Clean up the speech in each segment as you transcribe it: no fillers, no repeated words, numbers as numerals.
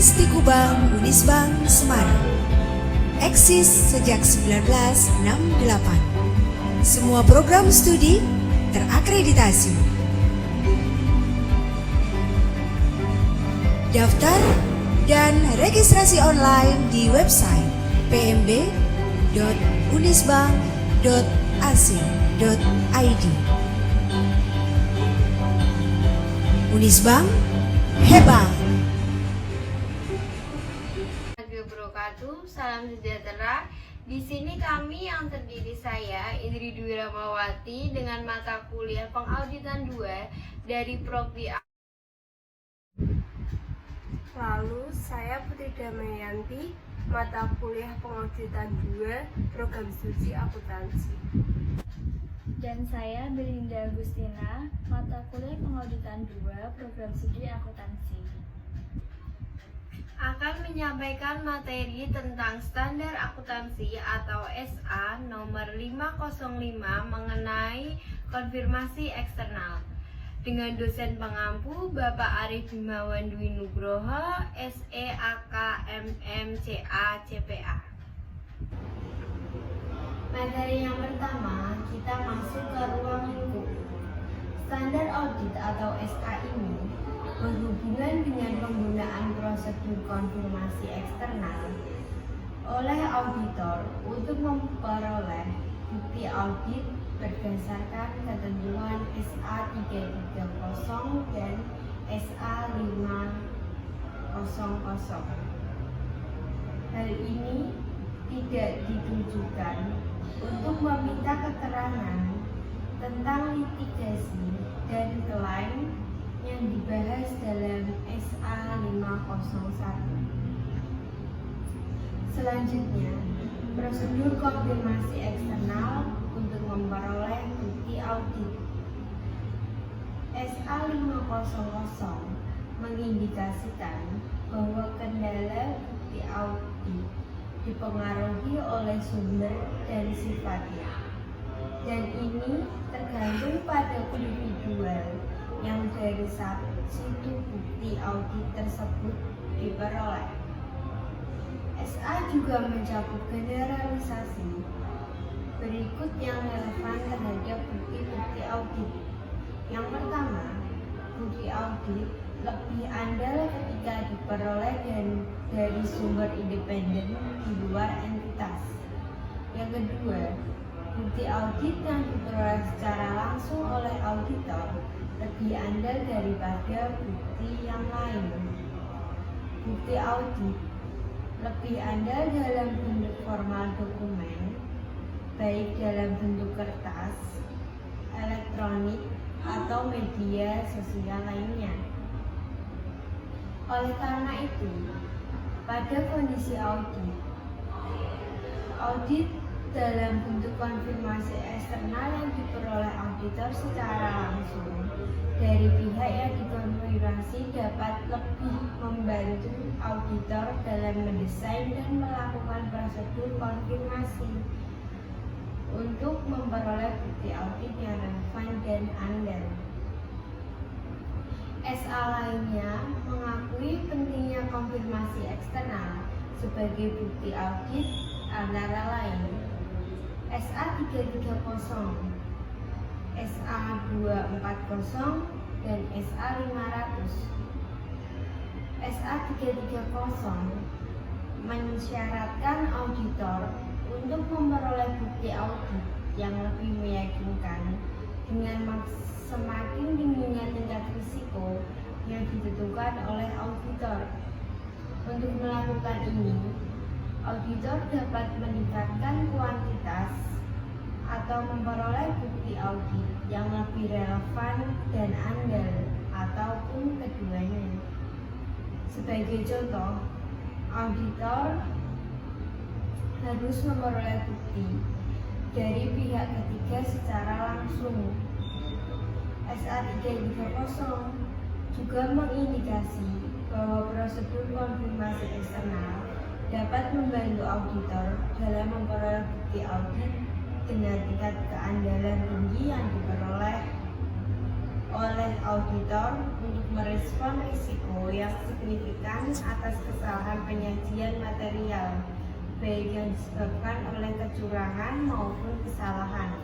Istikubang Unisbank Semarang. Eksis sejak 1968. Semua program studi terakreditasi. Daftar dan registrasi online di website pmb.unisbank.ac.id. Unisbank hebat. Salam sejahtera. Di sini kami yang terdiri saya Indri Dwi Ramawati dengan mata kuliah Pengauditan 2 dari Prodi. Lalu saya Putri Damayanti, mata kuliah Pengauditan 2, program studi akuntansi. Dan saya Belinda Agustina, mata kuliah Pengauditan 2, program studi akuntansi. Akan menyampaikan materi tentang standar akuntansi atau SA nomor 505 mengenai konfirmasi eksternal dengan dosen pengampu Bapak Arif Himawan Dwi Nugroho, SEAK MMCA CPA. Materi yang pertama, kita masuk ke ruang lingkup. Standar audit atau SA ini berhubungan dengan penggunaan prosedur konfirmasi eksternal oleh auditor untuk memperoleh bukti audit berdasarkan ketentuan SA 330 dan SA 500. Hal ini tidak ditujukan untuk meminta keterangan tentang litigasi dan klaim yang dibahas dalam SA 501. Selanjutnya, prosedur konfirmasi eksternal untuk memperoleh bukti audit. SA 500 mengindikasikan bahwa kendala bukti audit dipengaruhi oleh sumber dan sifatnya, dan ini tergantung pada individual yang dari situ bukti audit tersebut diperoleh. SA juga mencakup generalisasi berikut yang relevan terhadap bukti-bukti audit. Yang pertama, bukti audit lebih andal ketika diperoleh dari sumber independen di luar entitas. Yang kedua, bukti audit yang diperoleh secara langsung oleh auditor lebih andal daripada bukti yang lain. Bukti audit lebih andal dalam bentuk formal dokumen, baik dalam bentuk kertas, elektronik, atau media sosial lainnya. Oleh karena itu, pada kondisi audit dalam bentuk konfirmasi eksternal yang diperoleh auditor secara langsung dari pihak yang dikonfirmasi dapat lebih membantu auditor dalam mendesain dan melakukan prosedur konfirmasi untuk memperoleh bukti audit yang relevan dan andal. SA lainnya mengakui pentingnya konfirmasi eksternal sebagai bukti audit antara lain SA 330, SA 240, dan SA 500. SA 330 mensyaratkan auditor untuk memperoleh bukti audit yang lebih meyakinkan dengan semakin tingginya tingkat risiko yang ditentukan oleh auditor. Untuk melakukan ini, auditor dapat meningkatkan kuantitas atau memperoleh bukti audit yang lebih relevan dan andal, ataupun keduanya. Sebagai contoh, auditor harus memperoleh bukti dari pihak ketiga secara langsung. SA 330 juga mengindikasi bahwa prosedur konfirmasi eksternal dapat membantu auditor dalam memperoleh bukti audit dengan tingkat keandalan tinggi yang diperoleh oleh auditor untuk merespon risiko yang signifikan atas kesalahan penyajian material, baik yang disebabkan oleh kecurangan maupun kesalahan.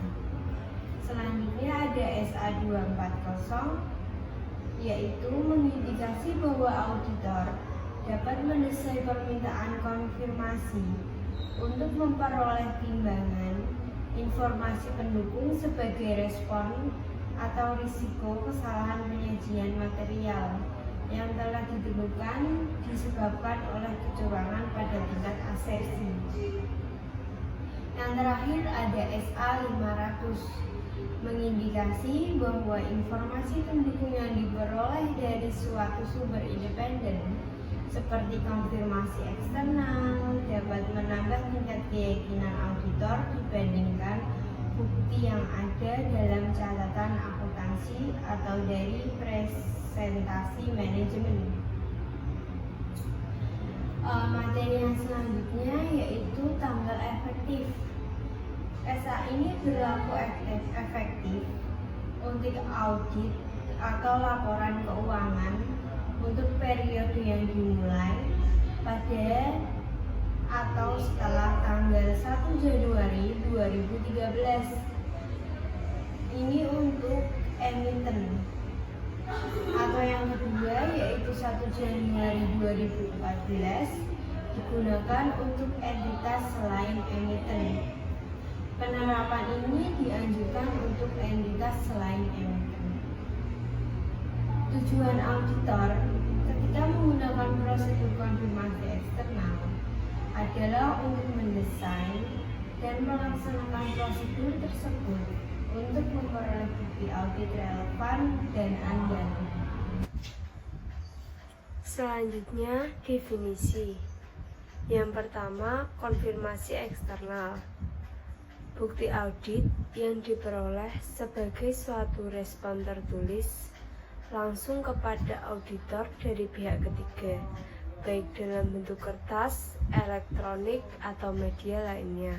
Selanjutnya ada SA 240, yaitu mengindikasi bahwa auditor dapat mendesain permintaan konfirmasi untuk memperoleh timbangan informasi pendukung sebagai respon atau risiko kesalahan penyajian material yang telah ditemukan disebabkan oleh kecurangan pada tingkat asersi. Yang terakhir ada SA 500, mengindikasi bahwa informasi pendukung yang diperoleh dari suatu sumber independen seperti konfirmasi eksternal dapat menambah tingkat keyakinan auditor dibandingkan bukti yang ada dalam catatan akuntansi atau dari presentasi manajemen. Materi yang selanjutnya yaitu tanggal efektif. SA ini berlaku efektif untuk audit atau laporan keuangan untuk periode yang dimulai pada atau setelah tanggal 1 Januari 2013. Ini untuk emiten. Atau yang kedua yaitu 1 Januari 2014 digunakan untuk entitas selain emiten. Penerapan ini dianjurkan untuk entitas selain emiten. Tujuan auditor ketika menggunakan prosedur konfirmasi eksternal adalah untuk mendesain dan melaksanakan prosedur tersebut untuk memperoleh bukti audit relevan dan andal. Selanjutnya, definisi. Yang pertama, konfirmasi eksternal. Bukti audit yang diperoleh sebagai suatu respon tertulis langsung kepada auditor dari pihak ketiga, baik dalam bentuk kertas, elektronik, atau media lainnya.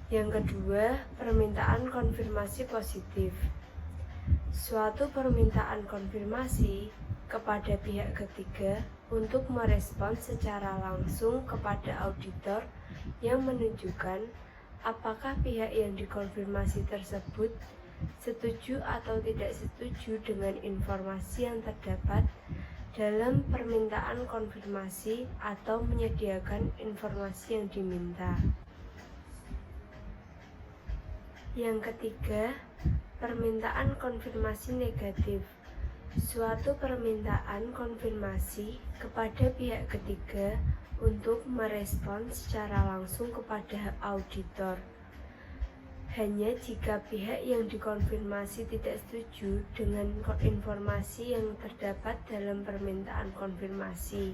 Yang kedua, permintaan konfirmasi positif. Suatu permintaan konfirmasi kepada pihak ketiga untuk merespon secara langsung kepada auditor yang menunjukkan apakah pihak yang dikonfirmasi tersebut setuju atau tidak setuju dengan informasi yang terdapat dalam permintaan konfirmasi atau menyediakan informasi yang diminta. Yang ketiga, permintaan konfirmasi negatif. Suatu permintaan konfirmasi kepada pihak ketiga untuk merespon secara langsung kepada auditor hanya jika pihak yang dikonfirmasi tidak setuju dengan informasi yang terdapat dalam permintaan konfirmasi.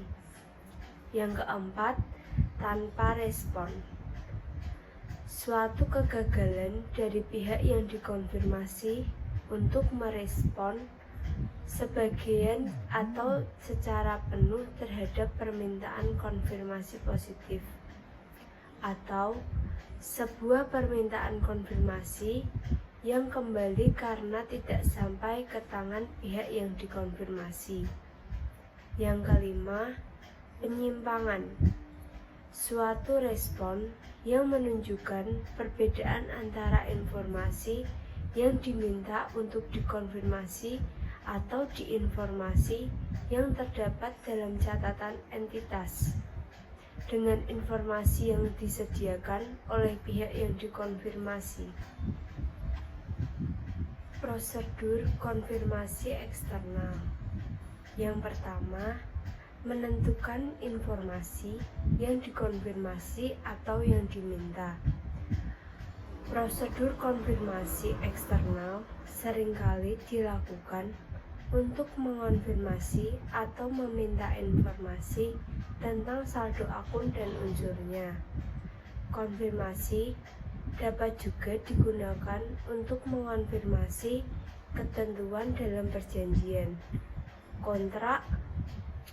Yang keempat, tanpa respon. Suatu kegagalan dari pihak yang dikonfirmasi untuk merespon sebagian atau secara penuh terhadap permintaan konfirmasi positif, atau sebuah permintaan konfirmasi yang kembali karena tidak sampai ke tangan pihak yang dikonfirmasi. Yang kelima, penyimpangan. Suatu respon yang menunjukkan perbedaan antara informasi yang diminta untuk dikonfirmasi atau diinformasi yang terdapat dalam catatan entitas dengan informasi yang disediakan oleh pihak yang dikonfirmasi. Prosedur konfirmasi eksternal. Yang pertama, menentukan informasi yang dikonfirmasi atau yang diminta. Prosedur konfirmasi eksternal seringkali dilakukan untuk mengonfirmasi atau meminta informasi tentang saldo akun dan unsurnya. Konfirmasi dapat juga digunakan untuk mengonfirmasi ketentuan dalam perjanjian, kontrak,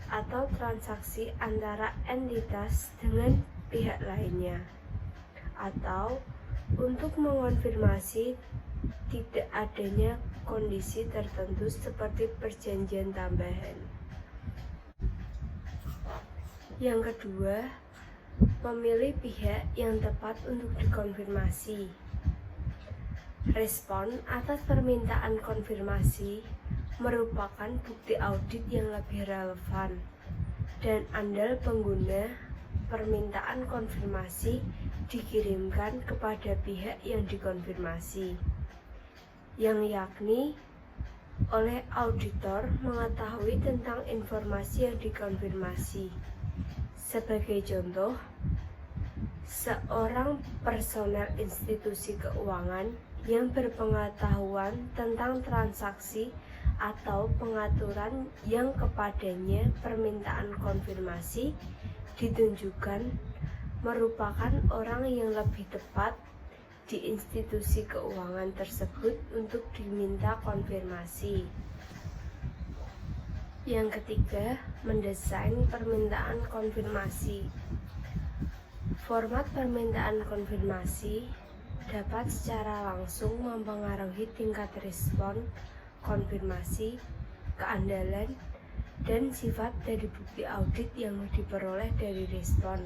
atau transaksi antara entitas dengan pihak lainnya, atau untuk mengonfirmasi tidak adanya kondisi tertentu seperti perjanjian tambahan. Yang kedua, memilih pihak yang tepat untuk dikonfirmasi. Respon atas permintaan konfirmasi merupakan bukti audit yang lebih relevan dan andal pengguna permintaan konfirmasi dikirimkan kepada pihak yang dikonfirmasi, yang yakni oleh auditor mengetahui tentang informasi yang dikonfirmasi. Sebagai contoh, seorang personel institusi keuangan yang berpengetahuan tentang transaksi atau pengaturan yang kepadanya permintaan konfirmasi ditunjukkan merupakan orang yang lebih tepat di institusi keuangan tersebut untuk diminta konfirmasi. Yang ketiga, mendesain permintaan konfirmasi. Format permintaan konfirmasi dapat secara langsung mempengaruhi tingkat respon konfirmasi, keandalan, dan sifat dari bukti audit yang diperoleh dari respon.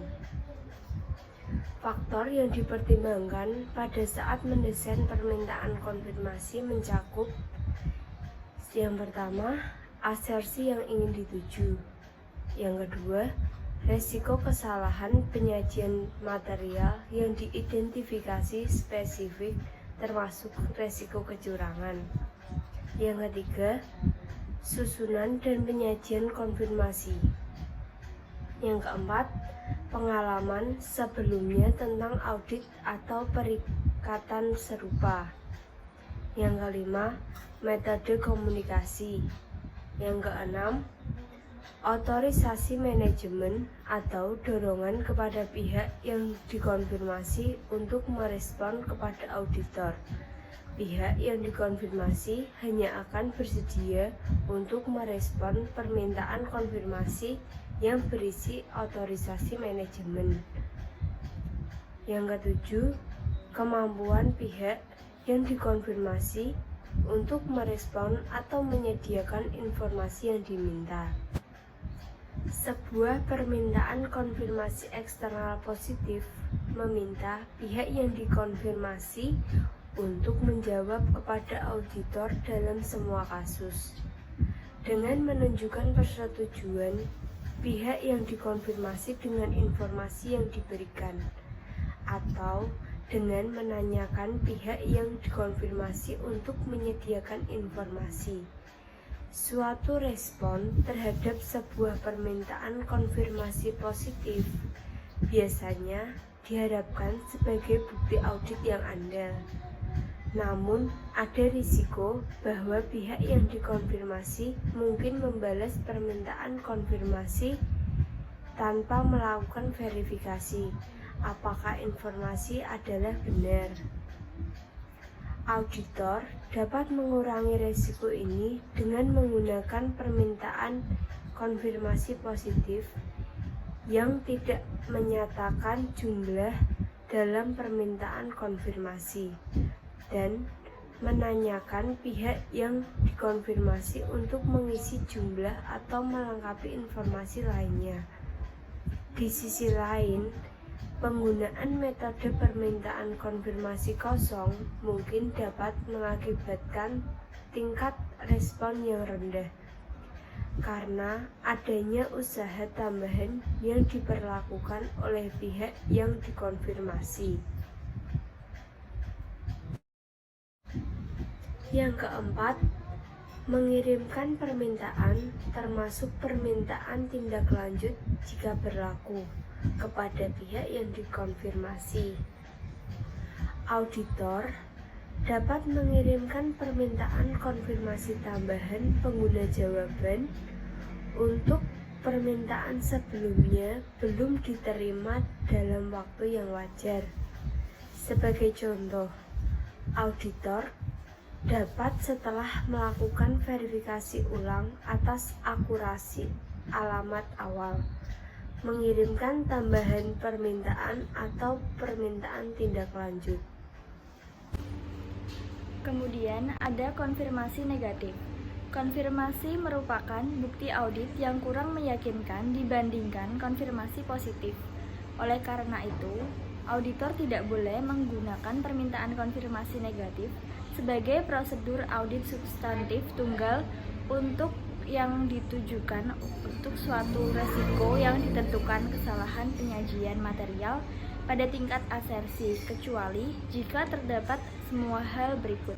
Faktor yang dipertimbangkan pada saat mendesain permintaan konfirmasi mencakup: yang pertama, asersi yang ingin dituju. Yang kedua, resiko kesalahan penyajian material yang diidentifikasi spesifik termasuk resiko kecurangan. Yang ketiga, susunan dan penyajian konfirmasi. Yang keempat, pengalaman sebelumnya tentang audit atau perikatan serupa. Yang kelima, metode komunikasi. Yang keenam, otorisasi manajemen atau dorongan kepada pihak yang dikonfirmasi untuk merespon kepada auditor. Pihak yang dikonfirmasi hanya akan bersedia untuk merespon permintaan konfirmasi yang berisi otorisasi manajemen. Yang ketujuh, kemampuan pihak yang dikonfirmasi untuk merespon atau menyediakan informasi yang diminta. Sebuah permintaan konfirmasi eksternal positif meminta pihak yang dikonfirmasi untuk menjawab kepada auditor dalam semua kasus. Dengan menunjukkan persetujuan pihak yang dikonfirmasi dengan informasi yang diberikan, atau dengan menanyakan pihak yang dikonfirmasi untuk menyediakan informasi. Suatu respon terhadap sebuah permintaan konfirmasi positif biasanya diharapkan sebagai bukti audit yang andal. Namun, ada risiko bahwa pihak yang dikonfirmasi mungkin membalas permintaan konfirmasi tanpa melakukan verifikasi apakah informasi adalah benar. Auditor dapat mengurangi risiko ini dengan menggunakan permintaan konfirmasi positif yang tidak menyatakan jumlah dalam permintaan konfirmasi dan menanyakan pihak yang dikonfirmasi untuk mengisi jumlah atau melengkapi informasi lainnya. Di sisi lain, penggunaan metode permintaan konfirmasi kosong mungkin dapat mengakibatkan tingkat respon yang rendah karena adanya usaha tambahan yang diperlakukan oleh pihak yang dikonfirmasi. Yang keempat, mengirimkan permintaan termasuk permintaan tindak lanjut jika berlaku kepada pihak yang dikonfirmasi. Auditor dapat mengirimkan permintaan konfirmasi tambahan pengguna jawaban untuk permintaan sebelumnya belum diterima dalam waktu yang wajar. Sebagai contoh, auditor dapat setelah melakukan verifikasi ulang atas akurasi alamat awal, mengirimkan tambahan permintaan atau permintaan tindak lanjut. Kemudian ada konfirmasi negatif. Konfirmasi merupakan bukti audit yang kurang meyakinkan dibandingkan konfirmasi positif. Oleh karena itu, auditor tidak boleh menggunakan permintaan konfirmasi negatif sebagai prosedur audit substantif tunggal untuk yang ditujukan untuk suatu resiko yang ditentukan kesalahan penyajian material pada tingkat asersi, kecuali jika terdapat semua hal berikut.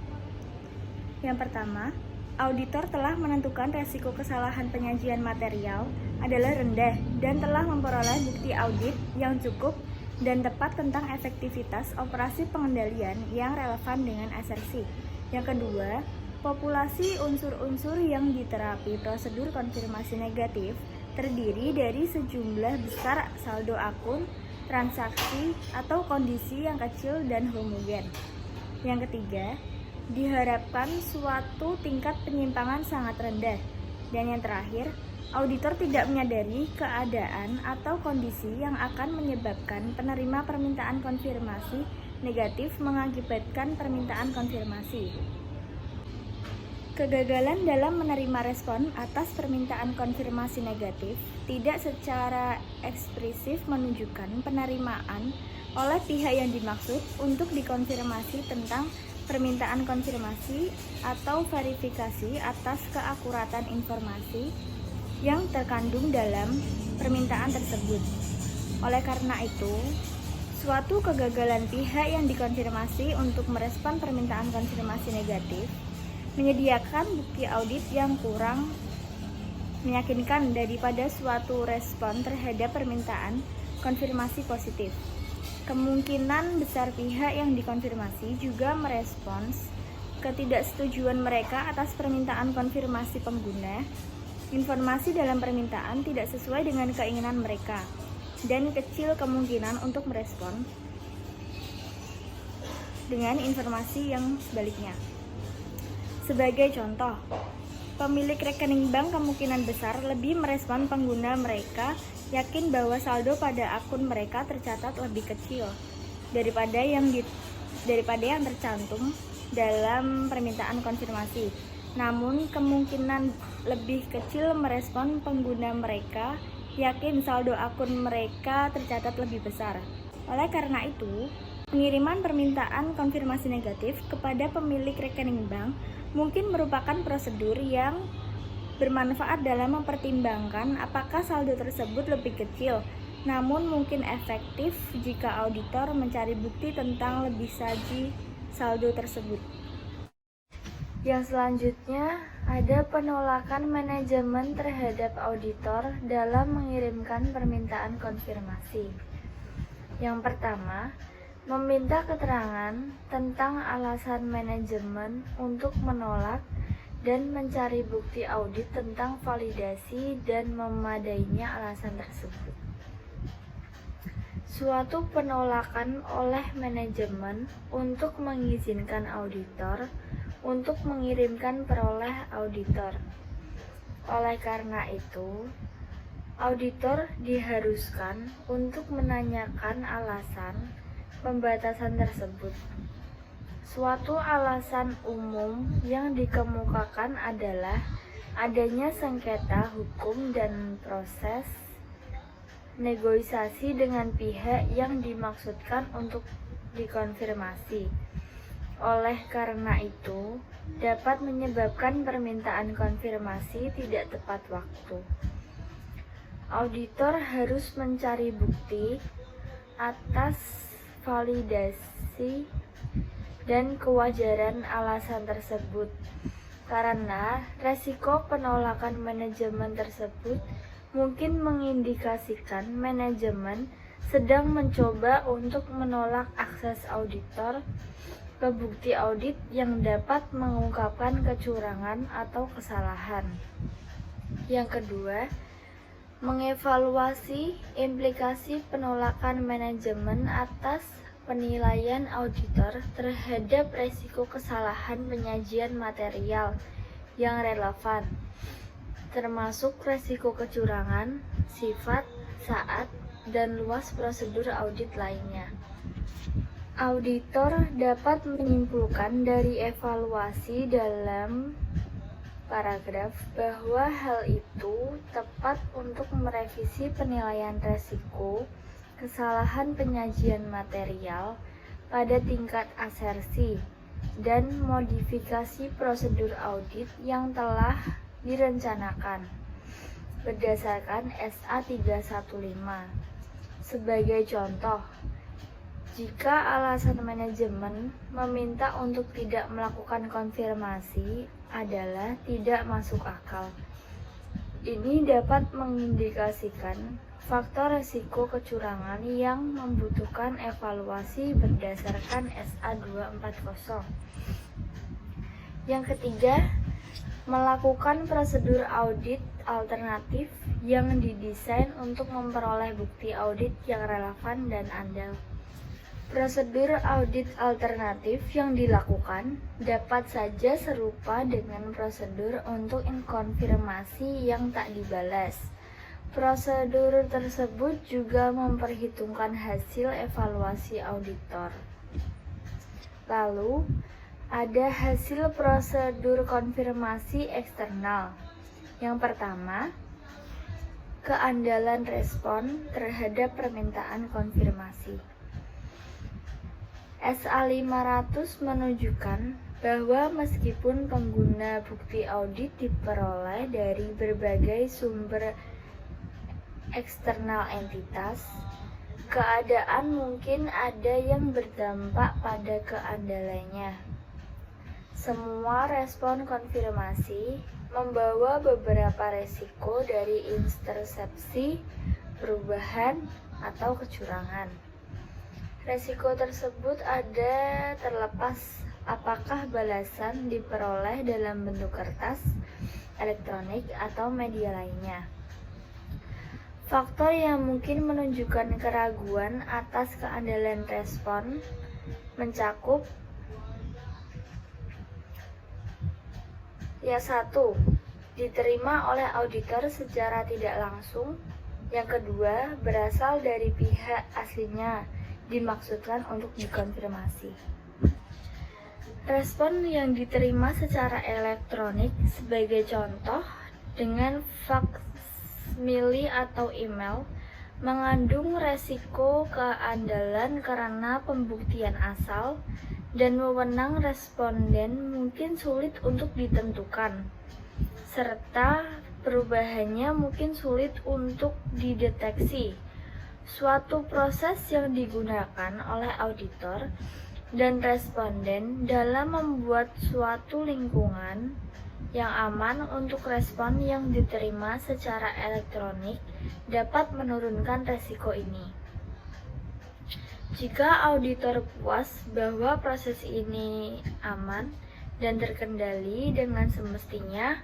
Yang pertama, auditor telah menentukan resiko kesalahan penyajian material adalah rendah dan telah memperoleh bukti audit yang cukup dan tepat tentang efektivitas operasi pengendalian yang relevan dengan asersi. Yang kedua, populasi unsur-unsur yang diterapi prosedur konfirmasi negatif terdiri dari sejumlah besar saldo akun, transaksi, atau kondisi yang kecil dan homogen. Yang ketiga, diharapkan suatu tingkat penyimpangan sangat rendah. Dan yang terakhir, auditor tidak menyadari keadaan atau kondisi yang akan menyebabkan penerima permintaan konfirmasi negatif mengakibatkan permintaan konfirmasi. Kegagalan dalam menerima respon atas permintaan konfirmasi negatif tidak secara eksplisit menunjukkan penerimaan oleh pihak yang dimaksud untuk dikonfirmasi tentang permintaan konfirmasi atau verifikasi atas keakuratan informasi yang terkandung dalam permintaan tersebut. Oleh karena itu, suatu kegagalan pihak yang dikonfirmasi untuk merespon permintaan konfirmasi negatif menyediakan bukti audit yang kurang meyakinkan daripada suatu respon terhadap permintaan konfirmasi positif. Kemungkinan besar pihak yang dikonfirmasi juga merespons ketidaksetujuan mereka atas permintaan konfirmasi pengguna. Informasi dalam permintaan tidak sesuai dengan keinginan mereka, dan kecil kemungkinan untuk merespon dengan informasi yang sebaliknya. Sebagai contoh, pemilik rekening bank kemungkinan besar lebih merespon pengguna mereka yakin bahwa saldo pada akun mereka tercatat lebih kecil daripada yang tercantum dalam permintaan konfirmasi. Namun, kemungkinan lebih kecil merespon pengguna mereka yakin saldo akun mereka tercatat lebih besar. Oleh karena itu, pengiriman permintaan konfirmasi negatif kepada pemilik rekening bank mungkin merupakan prosedur yang bermanfaat dalam mempertimbangkan apakah saldo tersebut lebih kecil, namun mungkin efektif jika auditor mencari bukti tentang lebih saji saldo tersebut. Yang selanjutnya, ada penolakan manajemen terhadap auditor dalam mengirimkan permintaan konfirmasi. Yang pertama, meminta keterangan tentang alasan manajemen untuk menolak dan mencari bukti audit tentang validasi dan memadainya alasan tersebut. Suatu penolakan oleh manajemen untuk mengizinkan auditor untuk mengirimkan peroleh auditor. Oleh karena itu, auditor diharuskan untuk menanyakan alasan pembatasan tersebut. Suatu alasan umum yang dikemukakan adalah adanya sengketa hukum dan proses negosiasi dengan pihak yang dimaksudkan untuk dikonfirmasi. Oleh karena itu, dapat menyebabkan permintaan konfirmasi tidak tepat waktu. Auditor harus mencari bukti atas validasi dan kewajaran alasan tersebut, karena resiko penolakan manajemen tersebut mungkin mengindikasikan manajemen sedang mencoba untuk menolak akses auditor ke bukti audit yang dapat mengungkapkan kecurangan atau kesalahan. Yang kedua, mengevaluasi implikasi penolakan manajemen atas penilaian auditor terhadap resiko kesalahan penyajian material yang relevan, termasuk resiko kecurangan, sifat, saat, dan luas prosedur audit lainnya. Auditor dapat menyimpulkan dari evaluasi dalam paragraf bahwa hal itu tepat untuk merevisi penilaian resiko kesalahan penyajian material pada tingkat asersi dan modifikasi prosedur audit yang telah direncanakan berdasarkan SA 315. Sebagai contoh, jika alasan manajemen meminta untuk tidak melakukan konfirmasi adalah tidak masuk akal, ini dapat mengindikasikan faktor resiko kecurangan yang membutuhkan evaluasi berdasarkan SA 240. Yang ketiga, melakukan prosedur audit alternatif yang didesain untuk memperoleh bukti audit yang relevan dan andal. Prosedur audit alternatif yang dilakukan dapat saja serupa dengan prosedur untuk konfirmasi yang tak dibalas. Prosedur tersebut juga memperhitungkan hasil evaluasi auditor. Lalu, ada hasil prosedur konfirmasi eksternal. Yang pertama, keandalan respon terhadap permintaan konfirmasi. SA 500 menunjukkan bahwa meskipun pengguna bukti audit diperoleh dari berbagai sumber eksternal entitas, keadaan mungkin ada yang berdampak pada keandalannya. Semua respon konfirmasi membawa beberapa resiko dari intersepsi, perubahan, atau kecurangan. Resiko tersebut ada terlepas apakah balasan diperoleh dalam bentuk kertas, elektronik, atau media lainnya. Faktor yang mungkin menunjukkan keraguan atas keandalan respon mencakup yang satu, diterima oleh auditor secara tidak langsung. Yang kedua, berasal dari pihak aslinya dimaksudkan untuk dikonfirmasi. Respon yang diterima secara elektronik sebagai contoh dengan faksmili atau email mengandung resiko keandalan karena pembuktian asal dan wewenang responden mungkin sulit untuk ditentukan, serta perubahannya mungkin sulit untuk dideteksi. Suatu proses yang digunakan oleh auditor dan responden dalam membuat suatu lingkungan yang aman untuk respon yang diterima secara elektronik dapat menurunkan resiko ini. Jika auditor puas bahwa proses ini aman dan terkendali dengan semestinya,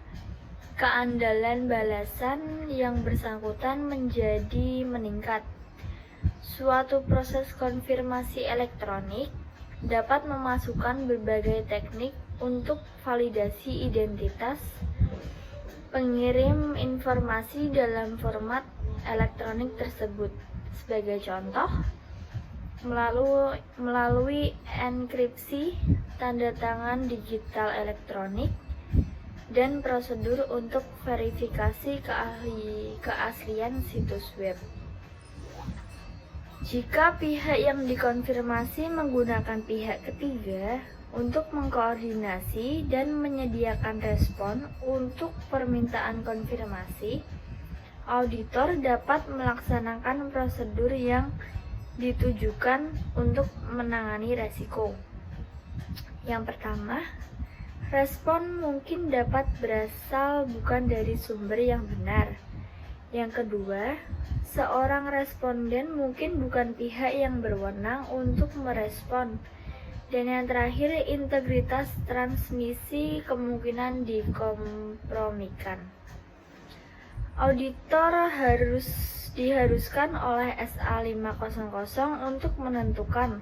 keandalan balasan yang bersangkutan menjadi meningkat. Suatu proses konfirmasi elektronik dapat memasukkan berbagai teknik untuk validasi identitas pengirim informasi dalam format elektronik tersebut. Sebagai contoh, melalui enkripsi, tanda tangan digital elektronik, dan prosedur untuk verifikasi keaslian situs web. Jika pihak yang dikonfirmasi menggunakan pihak ketiga untuk mengkoordinasi dan menyediakan respon untuk permintaan konfirmasi, auditor dapat melaksanakan prosedur yang ditujukan untuk menangani resiko. Yang pertama, respon mungkin dapat berasal bukan dari sumber yang benar. Yang kedua, seorang responden mungkin bukan pihak yang berwenang untuk merespon. Dan yang terakhir, integritas transmisi kemungkinan dikompromikan. Auditor diharuskan oleh SA 500 untuk menentukan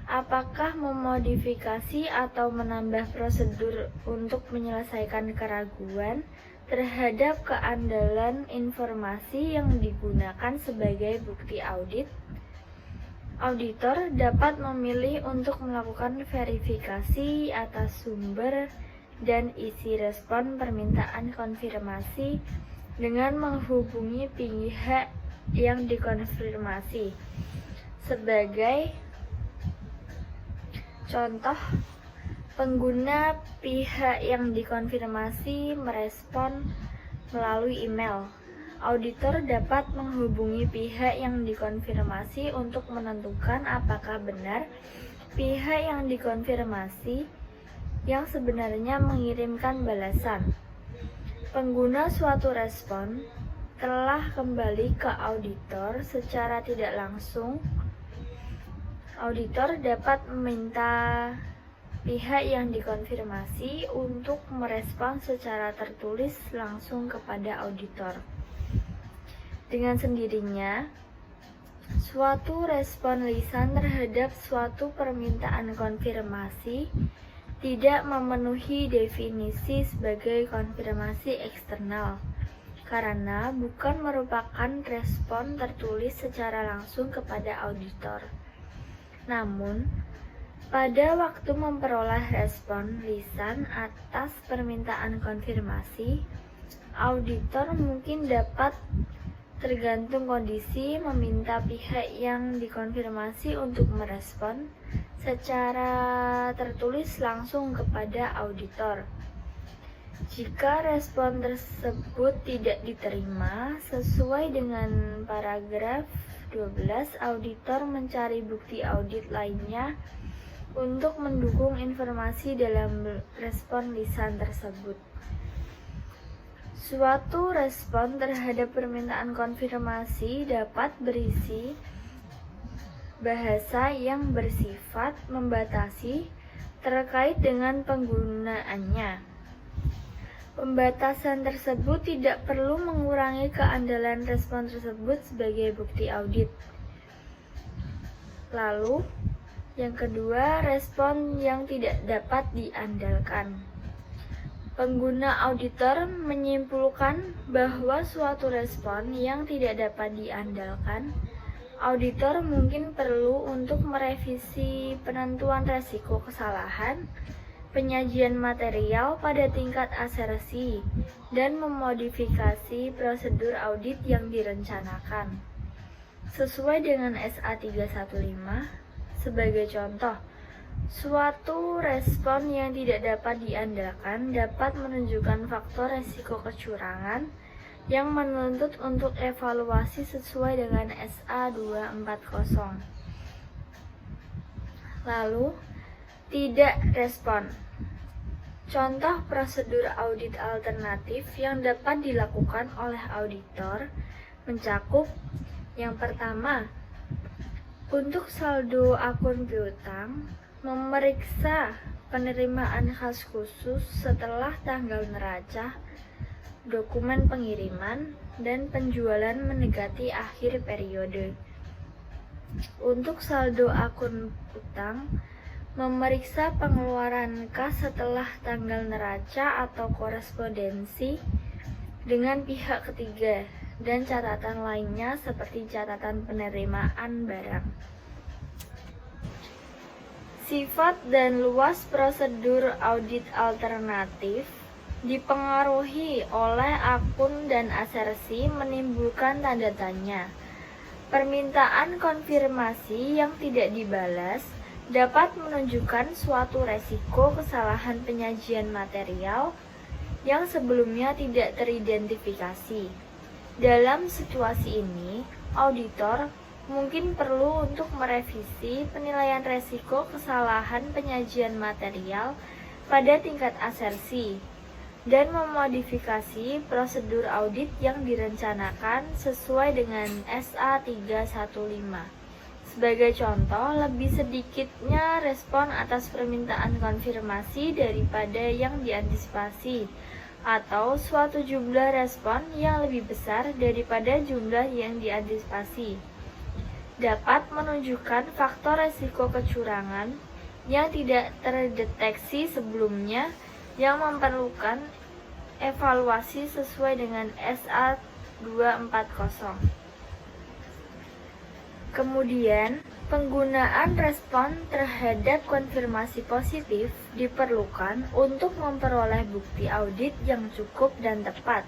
apakah memodifikasi atau menambah prosedur untuk menyelesaikan keraguan terhadap keandalan informasi yang digunakan sebagai bukti audit. Auditor dapat memilih untuk melakukan verifikasi atas sumber dan isi respon permintaan konfirmasi dengan menghubungi pihak yang dikonfirmasi. Sebagai contoh, pengguna pihak yang dikonfirmasi merespon melalui email. Auditor dapat menghubungi pihak yang dikonfirmasi untuk menentukan apakah benar pihak yang dikonfirmasi yang sebenarnya mengirimkan balasan. Pengguna suatu respon telah kembali ke auditor secara tidak langsung. Auditor dapat meminta pihak yang dikonfirmasi untuk merespon secara tertulis langsung kepada auditor. Dengan sendirinya, suatu respon lisan terhadap suatu permintaan konfirmasi tidak memenuhi definisi sebagai konfirmasi eksternal karena bukan merupakan respon tertulis secara langsung kepada auditor. Namun, pada waktu memperoleh respon lisan atas permintaan konfirmasi, auditor mungkin dapat tergantung kondisi meminta pihak yang dikonfirmasi untuk merespon secara tertulis langsung kepada auditor. Jika respon tersebut tidak diterima sesuai dengan paragraf 12, auditor mencari bukti audit lainnya untuk mendukung informasi dalam respon lisan tersebut. Suatu respon terhadap permintaan konfirmasi dapat berisi bahasa yang bersifat membatasi terkait dengan penggunaannya. Pembatasan tersebut tidak perlu mengurangi keandalan respon tersebut sebagai bukti audit. Lalu, yang kedua, respon yang tidak dapat diandalkan. Pengguna auditor menyimpulkan bahwa suatu respon yang tidak dapat diandalkan, auditor mungkin perlu untuk merevisi penentuan resiko kesalahan, penyajian material pada tingkat asersi, dan memodifikasi prosedur audit yang direncanakan. Sesuai dengan SA 315, sebagai contoh, suatu respon yang tidak dapat diandalkan dapat menunjukkan faktor resiko kecurangan yang menuntut untuk evaluasi sesuai dengan SA 240. Lalu, tidak respon. Contoh prosedur audit alternatif yang dapat dilakukan oleh auditor mencakup yang pertama, untuk saldo akun piutang, memeriksa penerimaan khas khusus setelah tanggal neraca, dokumen pengiriman, dan penjualan mendekati akhir periode. Untuk saldo akun utang, memeriksa pengeluaran kas setelah tanggal neraca atau korespondensi dengan pihak ketiga, dan catatan lainnya seperti catatan penerimaan barang. Sifat dan luas prosedur audit alternatif dipengaruhi oleh akun dan asersi menimbulkan tanda tanya. Permintaan konfirmasi yang tidak dibalas dapat menunjukkan suatu resiko kesalahan penyajian material yang sebelumnya tidak teridentifikasi. Dalam situasi ini, auditor mungkin perlu untuk merevisi penilaian resiko kesalahan penyajian material pada tingkat asersi dan memodifikasi prosedur audit yang direncanakan sesuai dengan SA 315. Sebagai contoh, lebih sedikitnya respon atas permintaan konfirmasi daripada yang diantisipasi, atau suatu jumlah respon yang lebih besar daripada jumlah yang diantisipasi, dapat menunjukkan faktor resiko kecurangan yang tidak terdeteksi sebelumnya yang memerlukan evaluasi sesuai dengan SA 240. Kemudian, penggunaan respon terhadap konfirmasi positif diperlukan untuk memperoleh bukti audit yang cukup dan tepat.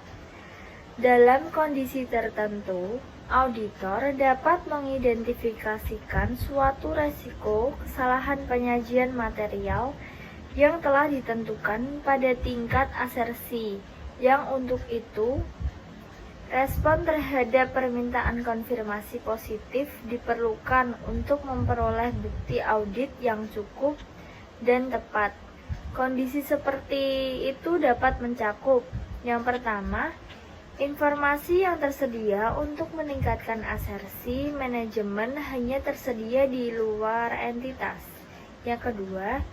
Dalam kondisi tertentu, auditor dapat mengidentifikasikan suatu resiko kesalahan penyajian material yang telah ditentukan pada tingkat asersi, yang untuk itu respon terhadap permintaan konfirmasi positif diperlukan untuk memperoleh bukti audit yang cukup dan tepat. Kondisi seperti itu dapat mencakup: yang pertama, informasi yang tersedia untuk meningkatkan asersi manajemen hanya tersedia di luar entitas. Yang kedua,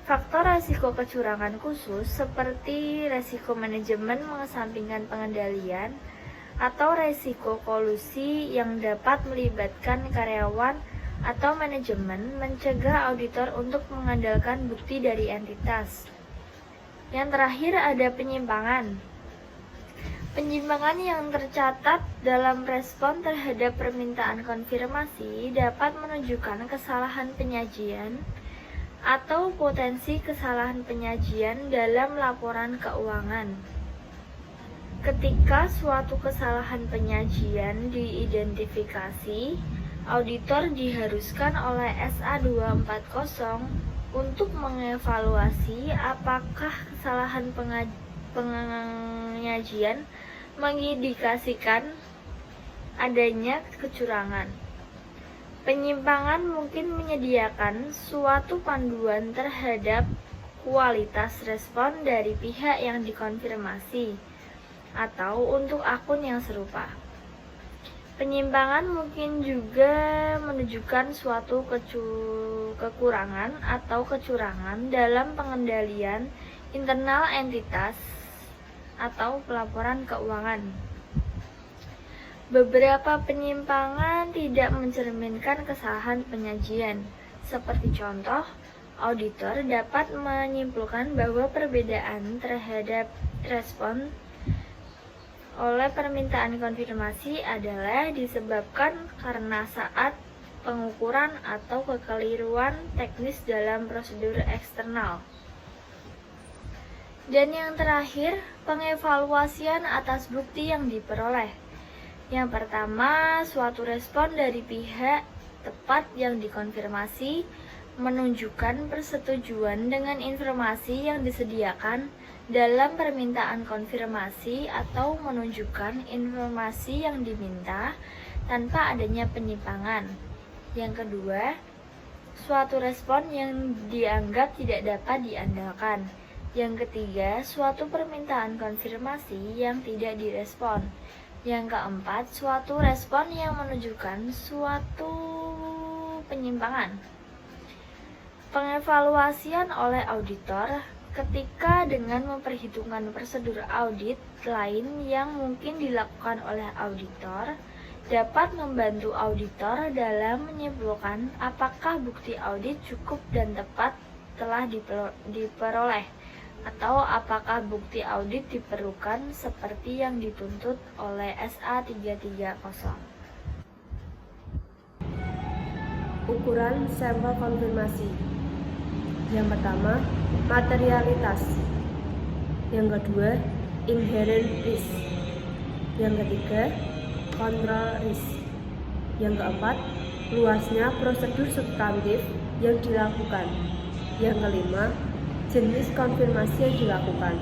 faktor resiko kecurangan khusus seperti resiko manajemen mengesampingkan pengendalian atau resiko kolusi yang dapat melibatkan karyawan atau manajemen mencegah auditor untuk mengandalkan bukti dari entitas. Yang terakhir ada penyimpangan. Penyimpangan yang tercatat dalam respon terhadap permintaan konfirmasi dapat menunjukkan kesalahan penyajian atau potensi kesalahan penyajian dalam laporan keuangan. Ketika suatu kesalahan penyajian diidentifikasi, auditor diharuskan oleh SA 240 untuk mengevaluasi apakah kesalahan penyajian mengindikasikan adanya kecurangan. Penyimpangan mungkin menyediakan suatu panduan terhadap kualitas respon dari pihak yang dikonfirmasi atau untuk akun yang serupa. Penyimpangan mungkin juga menunjukkan suatu kekurangan atau kecurangan dalam pengendalian internal entitas atau pelaporan keuangan. Beberapa penyimpangan tidak mencerminkan kesalahan penyajian. Seperti contoh, auditor dapat menyimpulkan bahwa perbedaan terhadap respon oleh permintaan konfirmasi adalah disebabkan karena saat pengukuran atau kekeliruan teknis dalam prosedur eksternal. Dan yang terakhir, pengevaluasian atas bukti yang diperoleh. Yang pertama, suatu respon dari pihak tepat yang dikonfirmasi menunjukkan persetujuan dengan informasi yang disediakan dalam permintaan konfirmasi atau menunjukkan informasi yang diminta tanpa adanya penyimpangan. Yang kedua, suatu respon yang dianggap tidak dapat diandalkan. Yang ketiga, suatu permintaan konfirmasi yang tidak direspon. Yang keempat, suatu respon yang menunjukkan suatu penyimpangan. Pengevaluasian oleh auditor ketika dengan memperhitungkan prosedur audit lain yang mungkin dilakukan oleh auditor dapat membantu auditor dalam menyimpulkan apakah bukti audit cukup dan tepat telah diperoleh, atau apakah bukti audit diperlukan seperti yang dituntut oleh SA 330. Ukuran sampel konfirmasi. Yang pertama, materialitas. Yang kedua, inherent risk. Yang ketiga, control risk. Yang keempat, luasnya prosedur substantif yang dilakukan. Yang kelima, jenis konfirmasi yang dilakukan.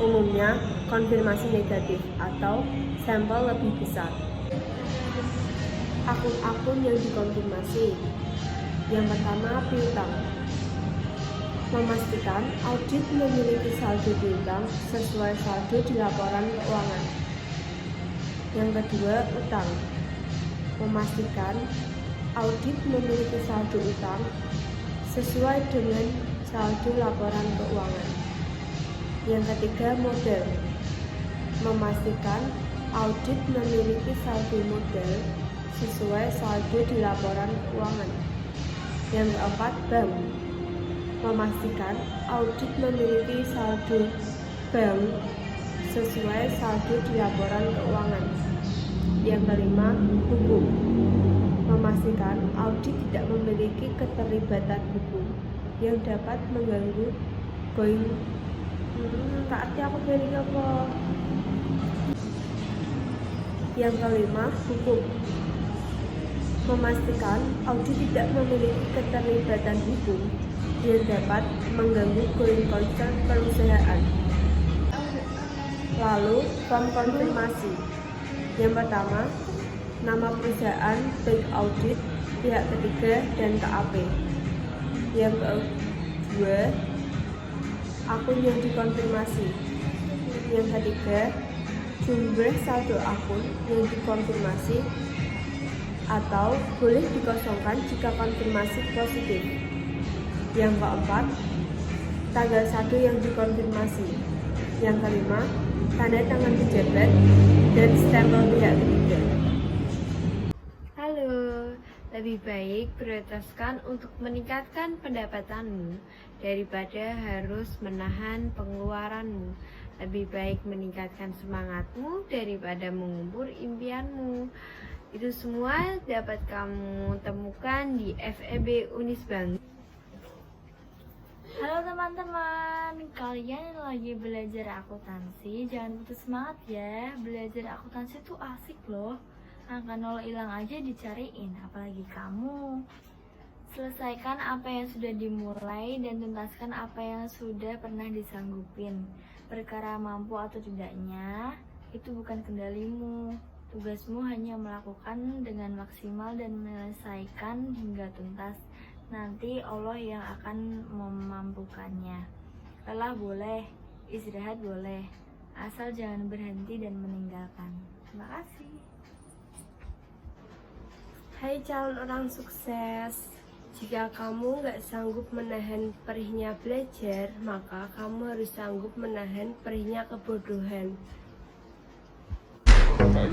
Umumnya, konfirmasi negatif atau sampel lebih besar. Akun-akun yang dikonfirmasi. Yang pertama, piutang. Memastikan audit memiliki saldo piutang sesuai saldo di laporan keuangan. Yang kedua, utang. Memastikan audit memiliki saldo utang sesuai dengan saldo laporan keuangan. Yang ketiga, modal. Memastikan audit memiliki saldo modal sesuai saldo di laporan keuangan. Yang keempat, bank. Memastikan audit memiliki saldo bank sesuai saldo di laporan keuangan. Yang kelima, hukum. Memastikan audit tidak memiliki keterlibatan hukum yang dapat mengganggu Yang kelima, hukum. Memastikan audit tidak memiliki keterlibatan hukum yang dapat mengganggu going concern perusahaan. Lalu, form konfirmasi. Yang pertama, nama perusahaan, bank audit, pihak ketiga, dan KAP. Yang kedua, akun yang dikonfirmasi. Yang ketiga, jumlah saldo akun yang dikonfirmasi atau boleh dikosongkan jika konfirmasi positif. Yang keempat, tanggal saldo yang dikonfirmasi. Yang kelima, tanda tangan pejabat dan stempel pihak ketiga. Halo, lebih baik prioritaskan untuk meningkatkan pendapatanmu daripada harus menahan pengeluaranmu. Lebih baik meningkatkan semangatmu daripada mengubur impianmu. Itu semua dapat kamu temukan di FEB Unisbank. Halo teman-teman, kalian yang lagi belajar akuntansi, jangan putus semangat ya. Belajar akuntansi itu asik loh. Angka nol hilang aja dicariin, apalagi kamu. Selesaikan apa yang sudah dimulai dan tuntaskan apa yang sudah pernah disanggupin. Perkara mampu atau tidaknya, itu bukan kendalimu. Tugasmu hanya melakukan dengan maksimal dan menyelesaikan hingga tuntas. Nanti Allah yang akan memampukannya. Lelah boleh, istirahat boleh, asal jangan berhenti dan meninggalkan. Terima kasih. Hai calon orang sukses, jika kamu nggak sanggup menahan perihnya belajar, maka kamu harus sanggup menahan perihnya kebodohan. Pak